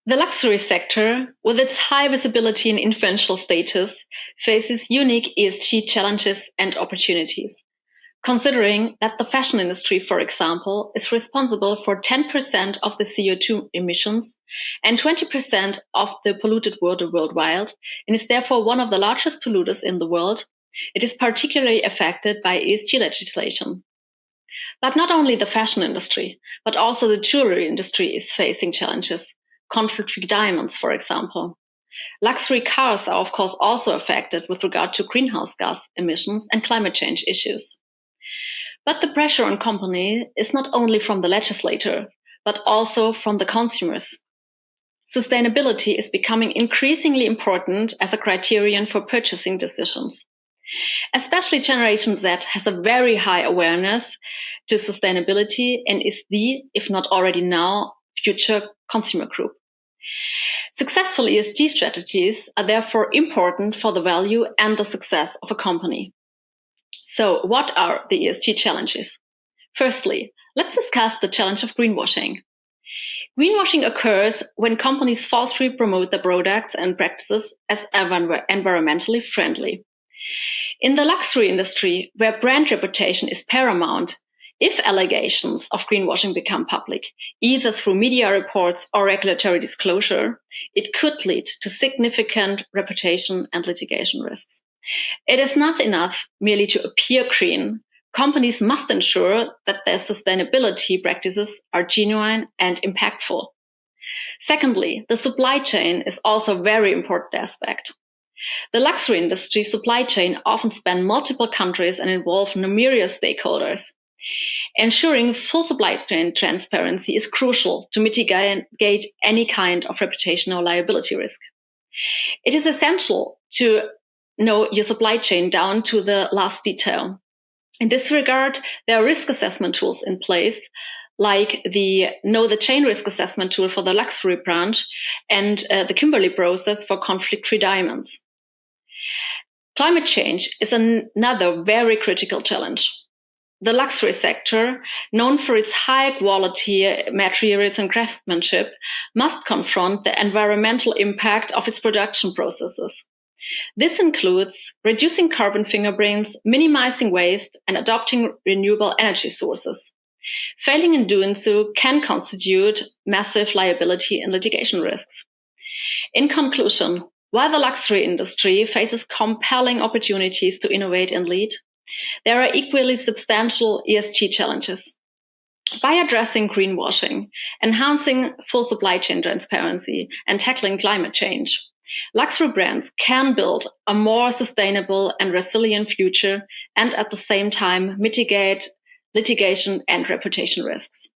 The luxury sector, with its high visibility and influential status, faces unique ESG challenges and opportunities. Considering that the fashion industry, for example, is responsible for 10% of the CO2 emissions and 20% of the polluted water worldwide, and is therefore one of the largest polluters in the world, it is particularly affected by ESG legislation. But not only the fashion industry, but also the jewelry industry is facing challenges. Conflict-free diamonds, for example. Luxury cars are, of course, also affected with regard to greenhouse gas emissions and climate change issues. But the pressure on companies is not only from the legislator, but also from the consumers. Sustainability is becoming increasingly important as a criterion for purchasing decisions. Especially Generation Z has a very high awareness to sustainability and is the, if not already now, future consumer group. Successful ESG strategies are therefore important for the value and the success of a company. So what are the ESG challenges? Firstly, let's discuss the challenge of greenwashing. Greenwashing occurs when companies falsely promote their products and practices as environmentally friendly. In the luxury industry, where brand reputation is paramount, if allegations of greenwashing become public, either through media reports or regulatory disclosure, it could lead to significant reputation and litigation risks. It is not enough merely to appear green. Companies must ensure that their sustainability practices are genuine and impactful. Secondly, the supply chain is also a very important aspect. The luxury industry supply chain often spans multiple countries and involves numerous stakeholders. Ensuring full supply chain transparency is crucial to mitigate any kind of reputational liability risk. It is essential to know your supply chain down to the last detail. In this regard, there are risk assessment tools in place, like the Know the Chain risk assessment tool for the luxury branch and the Kimberley process for conflict-free diamonds. Climate change is another very critical challenge. The luxury sector, known for its high-quality materials and craftsmanship, must confront the environmental impact of its production processes. This includes reducing carbon fingerprints, minimizing waste, and adopting renewable energy sources. Failing in doing so can constitute massive liability and litigation risks. In conclusion, while the luxury industry faces compelling opportunities to innovate and lead, there are equally substantial ESG challenges. By addressing greenwashing, enhancing full supply chain transparency, and tackling climate change, luxury brands can build a more sustainable and resilient future and at the same time mitigate litigation and reputation risks.